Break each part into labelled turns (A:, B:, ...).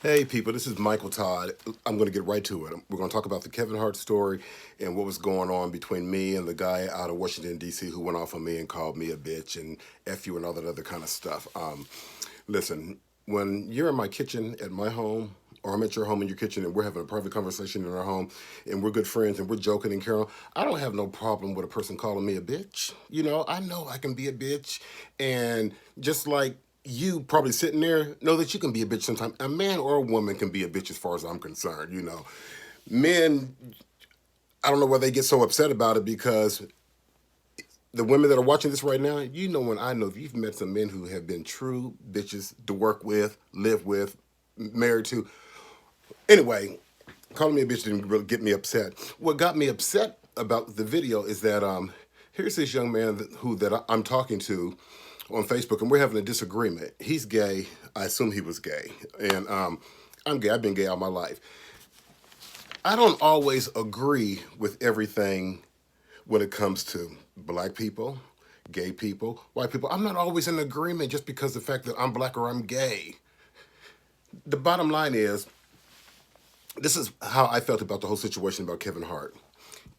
A: Hey people, this is Mychaeltodd. I'm going to get right to it. We're going to talk about the Kevin Hart story and what was going on between me and the guy out of Washington, D.C. who went off on me and called me a bitch and F you and all that other kind of stuff. Listen, when you're in my kitchen at my home, or I'm at your home in your kitchen and we're having a private conversation in our home and we're good friends and we're joking and caroling, I don't have no problem with a person calling me a bitch. I know I can be a bitch. And just like you probably sitting there know that you can be a bitch sometimes. A man or a woman can be a bitch as far as I'm concerned. Men, I don't know why they get so upset about it because the women that are watching this right now, when I know you've met some men who have been true bitches to work with, live with, married to. Anyway, calling me a bitch didn't really get me upset. What got me upset about the video is that here's this young man that I'm talking to on Facebook, and we're having a disagreement. He's gay. I assume he was gay, and I'm gay. I've been gay all my life. I don't always agree with everything when it comes to black people, gay people, white people. I'm not always in agreement just because of the fact that I'm black or I'm gay. The bottom line is, this is how I felt about the whole situation about Kevin Hart.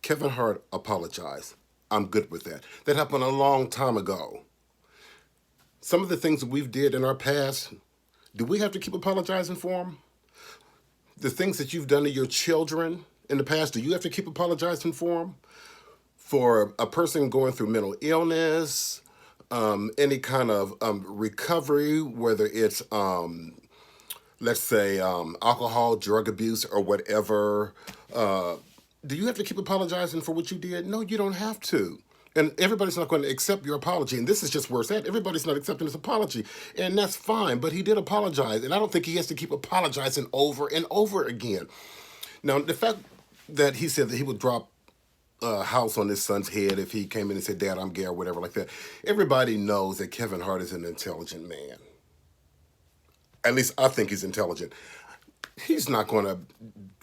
A: Kevin Hart apologized. I'm good with that. That happened a long time ago. Some of the things that we've did in our past, do we have to keep apologizing for them? The things that you've done to your children in the past, do you have to keep apologizing for them? For a person going through mental illness, any kind of recovery, whether it's let's say alcohol, drug abuse, or whatever, do you have to keep apologizing for what you did? No, you don't have to. And everybody's not going to accept your apology. And this is just where it's at. Everybody's not accepting his apology. And that's fine. But he did apologize. And I don't think he has to keep apologizing over and over again. Now, the fact that he said that he would drop a house on his son's head if he came in and said, Dad, I'm gay or whatever like that. Everybody knows that Kevin Hart is an intelligent man. At least I think he's intelligent. He's not going to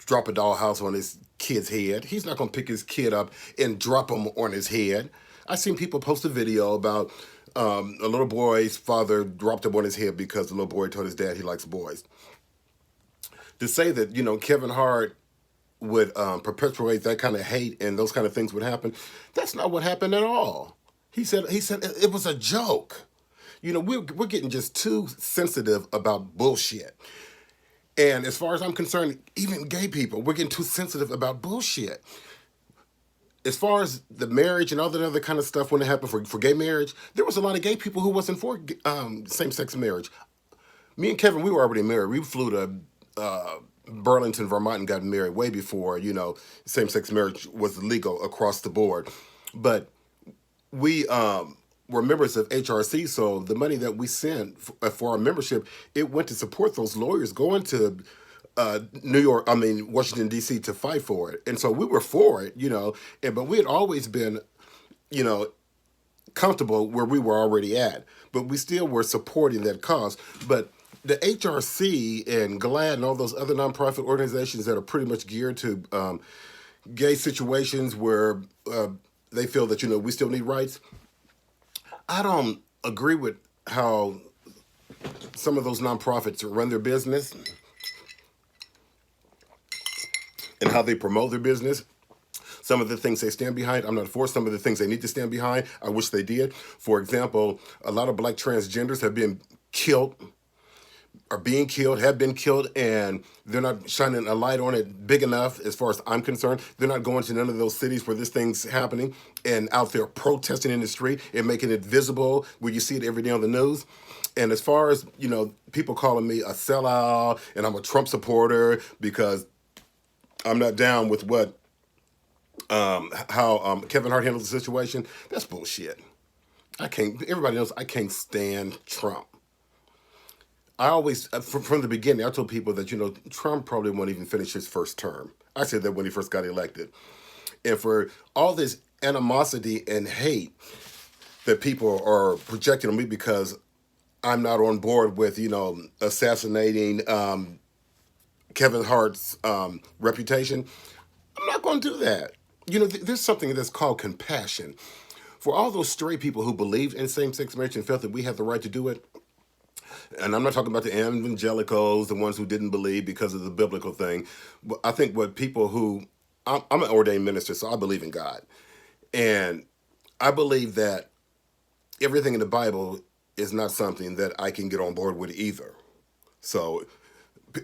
A: drop a dollhouse on his kid's head. He's not going to pick his kid up and drop him on his head. I've seen people post a video about a little boy's father dropped him on his head because the little boy told his dad he likes boys. To say that, Kevin Hart would perpetuate that kind of hate and those kind of things would happen, that's not what happened at all. He said it was a joke. We're getting just too sensitive about bullshit. And as far as I'm concerned, even gay people, we're getting too sensitive about bullshit. As far as the marriage and all that other kind of stuff when it happened for gay marriage, there was a lot of gay people who wasn't for same-sex marriage. Me and Kevin, we were already married. We flew to Burlington, Vermont, and got married way before, same-sex marriage was legal across the board. But we were members of HRC, so the money that we sent for our membership, it went to support those lawyers going to Washington, D.C. to fight for it. And so we were for it, but we had always been, you know, comfortable where we were already at. But we still were supporting that cause. But the HRC and GLAD and all those other nonprofit organizations that are pretty much geared to gay situations where they feel that, we still need rights, I don't agree with how some of those nonprofits run their business and how they promote their business. Some of the things they stand behind, I'm not for. Some of the things they need to stand behind, I wish they did. For example, a lot of black transgenders have been killed, are being killed, have been killed, and they're not shining a light on it big enough as far as I'm concerned. They're not going to none of those cities where this thing's happening and out there protesting in the street and making it visible where you see it every day on the news. And as far as, people calling me a sellout and I'm a Trump supporter because I'm not down with how Kevin Hart handled the situation, that's bullshit. Everybody knows I can't stand Trump. I always, from the beginning, I told people that, Trump probably won't even finish his first term. I said that when he first got elected. And for all this animosity and hate that people are projecting on me because I'm not on board with, assassinating Kevin Hart's reputation, I'm not going to do that. There's something that's called compassion. For all those stray people who believed in same-sex marriage and felt that we had the right to do it, And I'm not talking about the evangelicals, the ones who didn't believe because of the biblical thing. But I think what people who, I'm an ordained minister, so I believe in God. And I believe that everything in the Bible is not something that I can get on board with either. So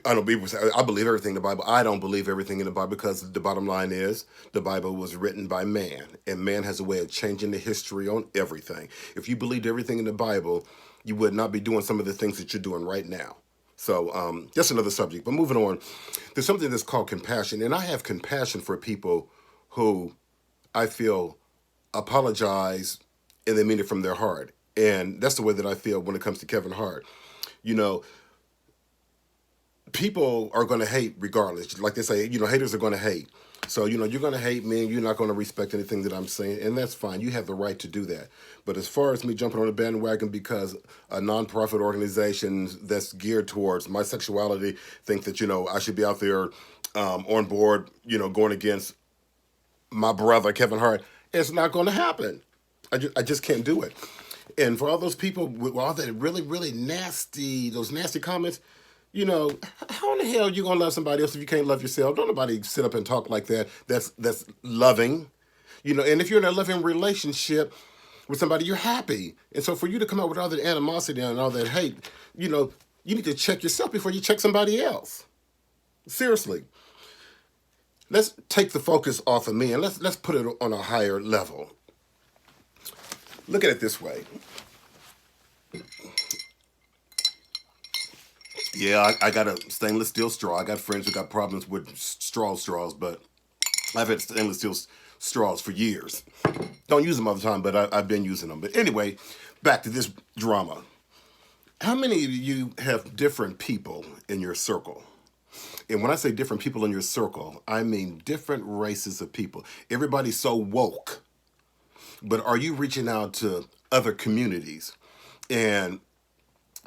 A: I know people say, I believe everything in the Bible. I don't believe everything in the Bible because the bottom line is the Bible was written by man, and man has a way of changing the history on everything. If you believed everything in the Bible, you would not be doing some of the things that you're doing right now. So that's another subject. But moving on, there's something that's called compassion, and I have compassion for people who I feel apologize and they mean it from their heart. And that's the way that I feel when it comes to Kevin Hart. You know, people are going to hate regardless. Like they say, haters are going to hate. So, you're going to hate me and you're not going to respect anything that I'm saying. And that's fine. You have the right to do that. But as far as me jumping on a bandwagon because a nonprofit organization that's geared towards my sexuality think that, I should be out there on board, going against my brother, Kevin Hart, it's not going to happen. I just can't do it. And for all those people with all that really, really those nasty comments, how in the hell are you gonna love somebody else if you can't love yourself? Don't nobody sit up and talk like that. That's loving, And if you're in a loving relationship with somebody, you're happy. And so for you to come out with all that animosity and all that hate, you need to check yourself before you check somebody else. Seriously. Let's take the focus off of me and let's put it on a higher level. Look at it this way. Yeah, I got a stainless steel straw. I got friends who got problems with straws, but I've had stainless steel straws for years. Don't use them all the time, but I've been using them. But anyway, back to this drama. How many of you have different people in your circle? And when I say different people in your circle, I mean different races of people. Everybody's so woke. But are you reaching out to other communities? And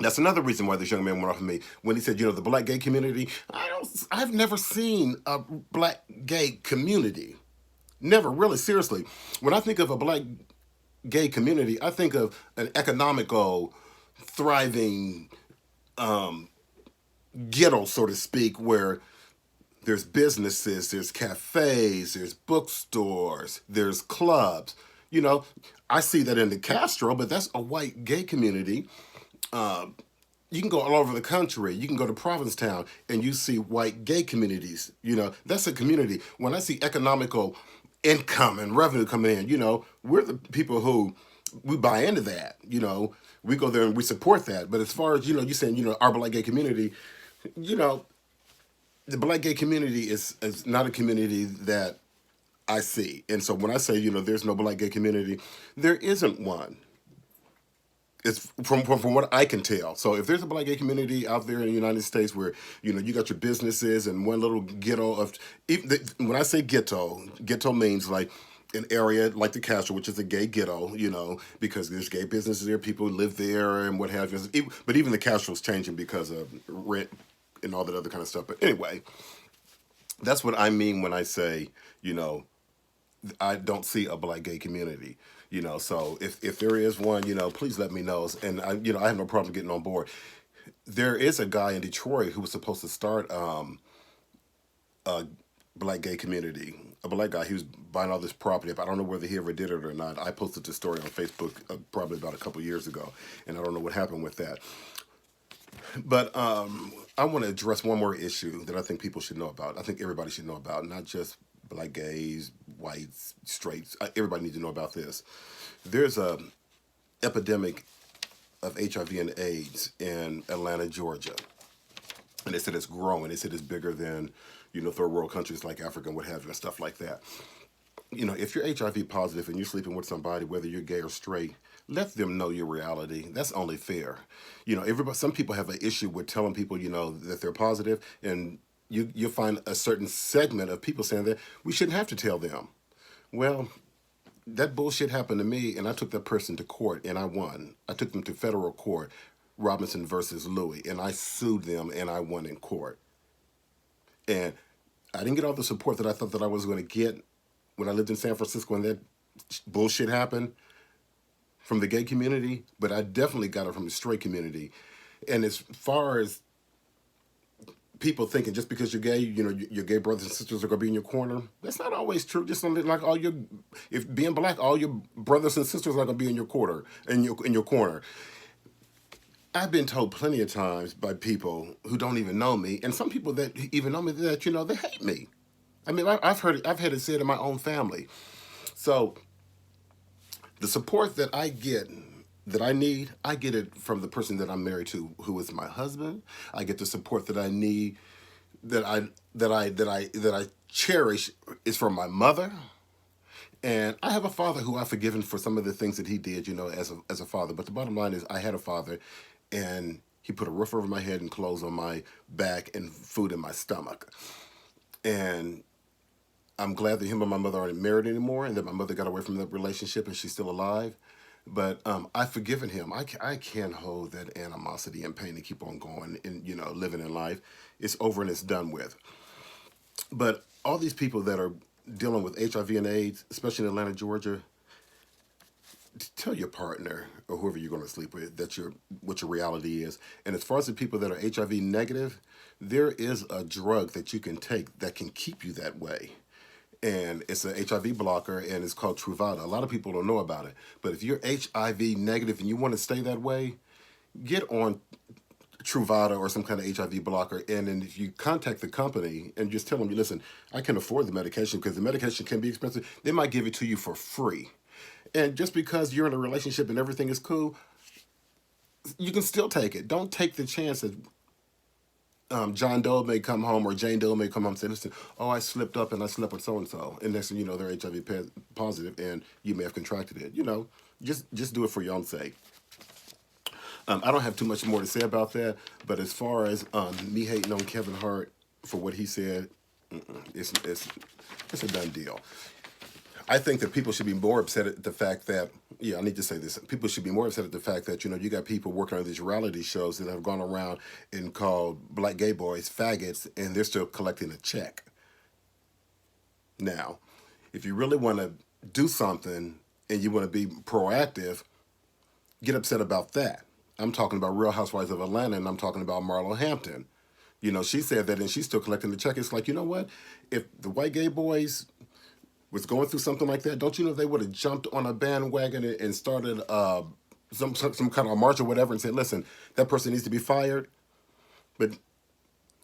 A: that's another reason why this young man went off of me when he said, the black gay community. I've never seen a black gay community. Never, really, seriously. When I think of a black gay community, I think of an economical, thriving ghetto, so to speak, where there's businesses, there's cafes, there's bookstores, there's clubs. I see that in the Castro, but that's a white gay community. You can go all over the country. You can go to Provincetown and you see white gay communities. That's a community. When I see economical income and revenue coming in, we're the people who we buy into that. We go there and we support that. But as far as, you saying, our black gay community, the black gay community is not a community that I see. And so when I say, there's no black gay community, there isn't one. It's from what I can tell. So if there's a black gay community out there in the United States where, you got your businesses and one little ghetto of, when I say ghetto means like an area like the Castro, which is a gay ghetto, because there's gay businesses there, people live there and what have you. But even the Castro's changing because of rent and all that other kind of stuff. But anyway, that's what I mean when I say, I don't see a black gay community. So if there is one, please let me know. And I have no problem getting on board. There is a guy in Detroit who was supposed to start a black gay community. A black guy. He was buying all this property up. I don't know whether he ever did it or not. I posted this story on Facebook probably about a couple years ago, and I don't know what happened with that. But I want to address one more issue that I think people should know about. I think everybody should know about, not just black gays, whites, straights. Everybody needs to know about this. There's a epidemic of HIV and AIDS in Atlanta, Georgia. And they said it's growing. They said it's bigger than, third world countries like Africa and what have you and stuff like that. If you're HIV positive and you're sleeping with somebody, whether you're gay or straight, let them know your reality. That's only fair. Some people have an issue with telling people, that they're positive, and you'll find a certain segment of people saying that we shouldn't have to tell them. Well, that bullshit happened to me, and I took that person to court, and I won. I took them to federal court, Robinson versus Louis, and I sued them, and I won in court. And I didn't get all the support that I thought that I was going to get when I lived in San Francisco and that bullshit happened from the gay community, but I definitely got it from the straight community. And as far as people thinking just because you're gay, your gay brothers and sisters are gonna be in your corner. That's not always true. Just like if being black, all your brothers and sisters are gonna be in your corner, in your corner. I've been told plenty of times by people who don't even know me, and some people that even know me, that they hate me. I mean, I've had it said in my own family. So the support that I get, that I need, I get it from the person that I'm married to, who is my husband. I get the support that I need, that I cherish, is from my mother. And I have a father who I've forgiven for some of the things that he did, as a father. But the bottom line is, I had a father, and he put a roof over my head and clothes on my back and food in my stomach. And I'm glad that him and my mother aren't married anymore, and that my mother got away from that relationship and she's still alive. But I've forgiven him. I can't hold that animosity and pain and keep on going and living in life. It's over and it's done with. But all these people that are dealing with HIV and AIDS, especially in Atlanta, Georgia, tell your partner or whoever you're going to sleep with what your reality is. And as far as the people that are HIV negative, there is a drug that you can take that can keep you that way. And it's an HIV blocker, and it's called Truvada. A lot of people don't know about it. But if you're HIV negative and you want to stay that way, get on Truvada or some kind of HIV blocker. And then if you contact the company and just tell them, listen, I can afford the medication, because the medication can be expensive, they might give it to you for free. And just because you're in a relationship and everything is cool, you can still take it. Don't take the chance that John Doe may come home, or Jane Doe may come home and say, listen, oh, I slipped up and I slept with so-and-so. And next thing you know, they're HIV positive and you may have contracted it. Just do it for your own sake. I don't have too much more to say about that. But as far as me hating on Kevin Hart for what he said, it's a done deal. I think that people should be more upset at the fact that, I need to say this, people should be more upset at the fact that, you got people working on these reality shows that have gone around and called black gay boys faggots, and they're still collecting a check. Now, if you really want to do something and you want to be proactive, get upset about that. I'm talking about Real Housewives of Atlanta, and I'm talking about Marlo Hampton. She said that, and she's still collecting the check. It's like, you know what? If the white gay boys was going through something like that, don't you know they would have jumped on a bandwagon and started some kind of a march or whatever and said, listen, that person needs to be fired? But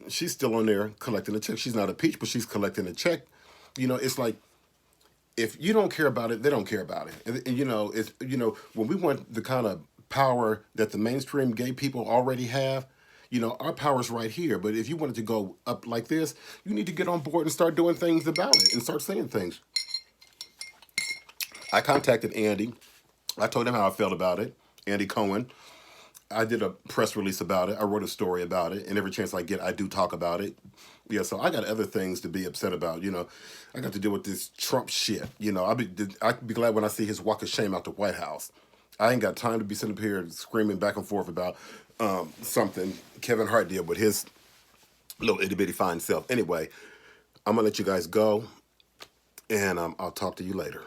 A: she's still on there collecting a check. She's not a peach, but she's collecting a check. It's like, if you don't care about it, they don't care about it. And it's when we want the kind of power that the mainstream gay people already have, our power's right here. But if you wanted to go up like this, you need to get on board and start doing things about it and start saying things. I contacted Andy. I told him how I felt about it. Andy Cohen. I did a press release about it. I wrote a story about it. And every chance I get, I do talk about it. Yeah, so I got other things to be upset about. I got to deal with this Trump shit. I'd be glad when I see his walk of shame out the White House. I ain't got time to be sitting up here screaming back and forth about something Kevin Hart did with his little itty-bitty fine self. Anyway, I'm going to let you guys go, and I'll talk to you later.